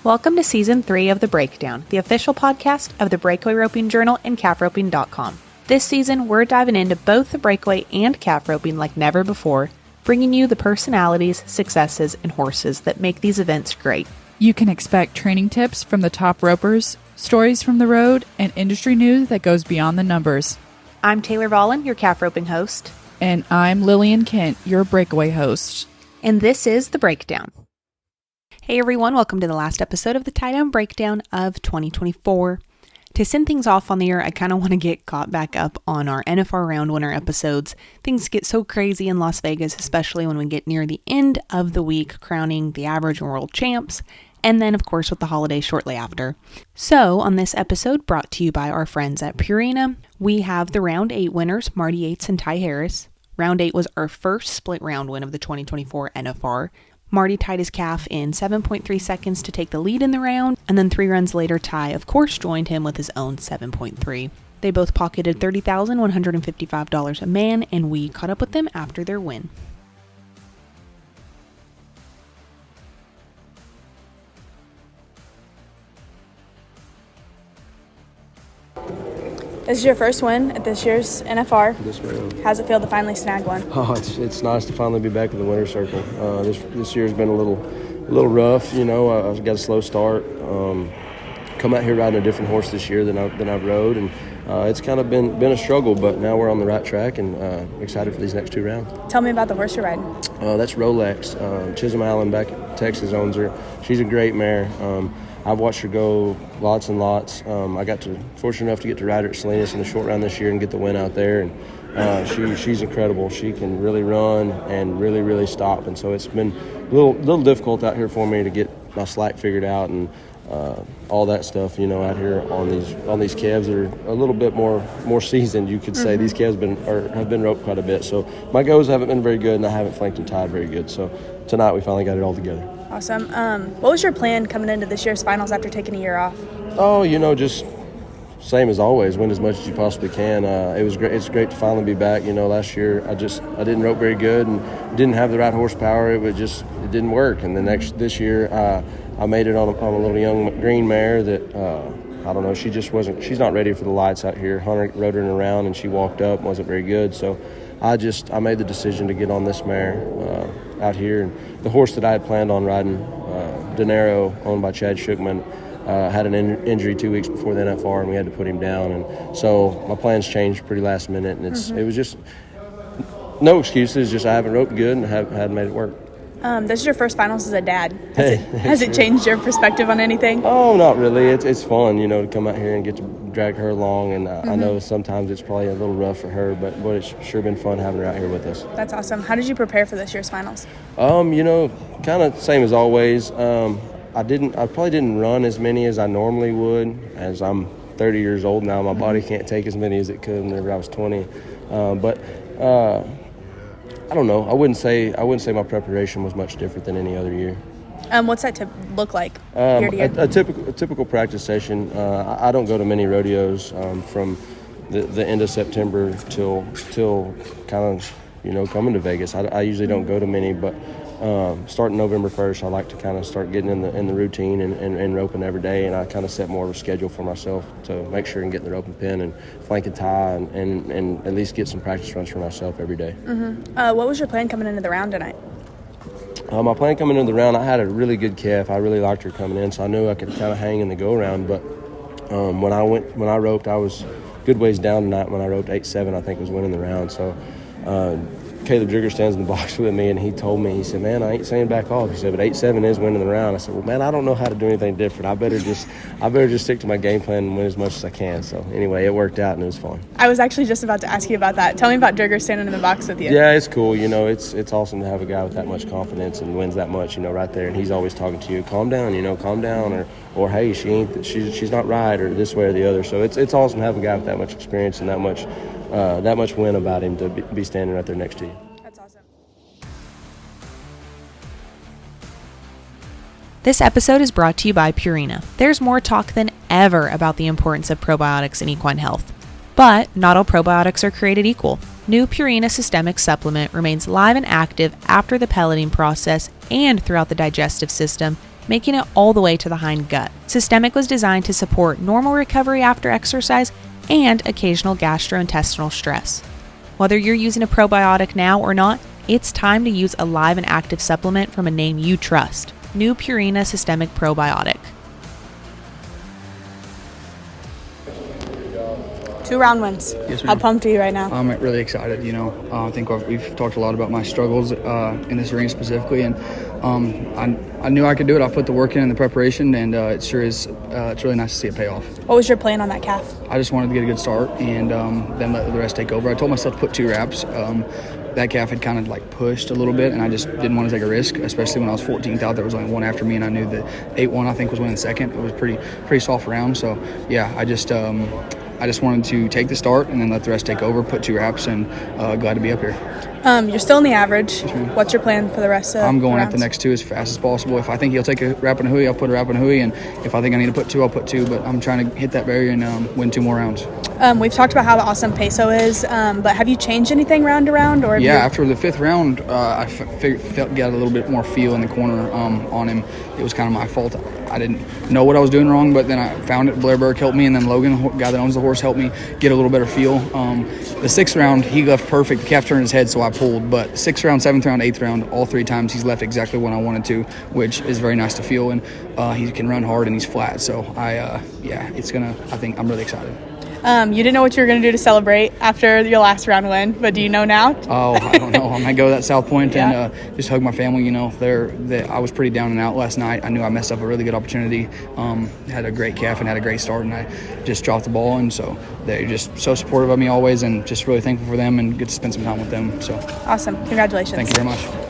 Welcome to Season 3 of The Breakdown, the official podcast of the Breakaway Roping Journal and calfroping.com. This season, we're diving into both the breakaway and calf roping like never before, bringing you the personalities, successes, and horses that make these events great. You can expect training tips from the top ropers, stories from the road, and industry news that goes beyond the numbers. I'm Taylor Vollen, your calf roping host. And I'm Lillian Kent, your breakaway host. And this is The Breakdown. Hey everyone, welcome to the last episode of the Tie-Down Breakdown of 2024. To send things off on the air, I kind of want to get caught back up on our NFR round winner episodes. Things get so crazy in Las Vegas, especially when we get near the end of the week, crowning the average world champs, and then of course with the holidays shortly after. So on this episode, brought to you by our friends at Purina, we have the round 8 winners, Marty Yates and Ty Harris. Round 8 was our first split round win of the 2024 NFR. Marty tied his calf in 7.3 seconds to take the lead in the round, and then 3 runs later, Ty, of course, joined him with his own 7.3. They both pocketed $30,155 a man, and we caught up with them after their win. This is your first win at this year's NFR. Yes, ma'am. How's it feel to finally snag one? Oh, it's nice to finally be back in the winner's circle. This year's been a little rough. You know, I got a slow start. Come out here riding a different horse this year than I've rode, and it's kind of been a struggle. But now we're on the right track, and excited for these next 2 rounds. Tell me about the horse you're riding. That's Rolex. Chisholm Allen back at Texas owns her. She's a great mare. I've watched her go lots and lots. I got fortunate enough to get to ride her at Salinas in the short round this year and get the win out there. And she's incredible. She can really run and really stop. And so it's been a little difficult out here for me to get my slack figured out and all that stuff. You know, out here on these calves that are a little bit more seasoned, you could say. These calves have been roped quite a bit. So my goes haven't been very good, and I haven't flanked and tied very good. So tonight we finally got it all together. Awesome. What was your plan coming into this year's finals after taking a year off? Oh, you know, just same as always, win as much as you possibly can. It was great. It's great to finally be back. You know, last year I didn't rope very good and didn't have the right horsepower. It didn't work. And this year I made it on a little young green mare that I don't know. She's not ready for the lights out here. Hunter rode her in a round and she walked up, wasn't very good. So I made the decision to get on this mare out here. And the horse that I had planned on riding, Dinero, owned by Chad Shookman, had an injury 2 weeks before the NFR, and we had to put him down. And so my plans changed pretty last minute, and it was just no excuses. Just I haven't roped good and hadn't made it work. This is your first finals as a dad. Has it changed your perspective on anything? Oh, not really. It's fun, you know, to come out here and get to drag her along. And I know sometimes it's probably a little rough for her, but it's sure been fun having her out here with us. That's awesome. How did you prepare for this year's finals? You know, kind of same as always. I probably didn't run as many as I normally would, as I'm 30 years old now. My body can't take as many as it could whenever I was 20. I don't know. I wouldn't say my preparation was much different than any other year. What's that look like year to year? A typical practice session. I don't go to many rodeos from the end of September till kind of, you know, coming to Vegas. I usually don't go to many, but starting November 1st, I like to kind of start getting in the routine and roping every day, and I kind of set more of a schedule for myself to make sure and get in the roping pin and flank and tie and at least get some practice runs for myself every day. What was your plan coming into the round tonight? My plan coming into the round, I had a really good calf. I really liked her coming in, so I knew I could kind of hang in the go-round. But when I roped, I was good ways down tonight. When I roped 8-7, I think was winning the round. So Caleb Jigger stands in the box with me, and he told me, he said, "Man, I ain't saying back off." He said, "But 8-7 is winning the round." I said, "Well, man, I don't know how to do anything different. I better just stick to my game plan and win as much as I can." So anyway, it worked out and it was fun. I was actually just about to ask you about that. Tell me about Jigger standing in the box with you. Yeah, it's cool. You know, it's awesome to have a guy with that much confidence and wins that much, you know, right there. And he's always talking to you, calm down, you know, calm down, or hey, she's not right, or this way or the other. So it's awesome to have a guy with that much experience and that much win about him to be standing right there next to you. That's awesome. This episode is brought to you by Purina. There's more talk than ever about the importance of probiotics in equine health. But not all probiotics are created equal. New Purina Systemic Supplement remains live and active after the pelleting process and throughout the digestive system, making it all the way to the hind gut. Systemic was designed to support normal recovery after exercise and occasional gastrointestinal stress. Whether you're using a probiotic now or not, it's time to use a live and active supplement from a name you trust. New Purina Systemic Probiotic. 2 round wins. Yes, How ma'am. pumped are you right now? I'm really excited. I think we've talked a lot about my struggles in this arena specifically, and I knew I could do it. I put the work in the preparation, and it sure is. It's really nice to see it pay off. What was your plan on that calf? I just wanted to get a good start and then let the rest take over. I told myself to put 2 reps. That calf had kind of like pushed a little bit, and I just didn't want to take a risk, especially when I was 14th out. There was only one after me, and I knew that 8-1 I think was winning second. It was pretty soft round. So yeah, I just wanted to take the start and then let the rest take over, put 2 reps, and glad to be up here. You're still in the average. What's your plan for the rest of I'm going the at the rounds? next 2 as fast as possible. If I think he'll take a wrap and a hui, I'll put a wrap and a hui, and if I think I need to put 2, I'll put 2, but I'm trying to hit that barrier and win 2 more rounds. We've talked about how awesome Peso is, but have you changed anything round to round? Or Yeah, after the 5th round, I felt got a little bit more feel in the corner on him. It was kind of my fault. I didn't know what I was doing wrong, but then I found it. Blair Burke helped me, and then Logan, the guy that owns the horse, helped me get a little better feel. The 6th round, he left perfect. The calf turned his head, so I pulled. But 6th round, 7th round, 8th round, all 3 times he's left exactly when I wanted to, which is very nice to feel. And he can run hard and he's flat. So I think I'm really excited. You didn't know what you were going to do to celebrate after your last round win, but do you know now? Oh, I don't know. I might go to that South Point Yeah. and just hug my family. I was pretty down and out last night. I knew I messed up a really good opportunity. Had a great calf and had a great start, and I just dropped the ball. And so they're just so supportive of me always, and just really thankful for them and get to spend some time with them. So Awesome. Congratulations. thank you very much.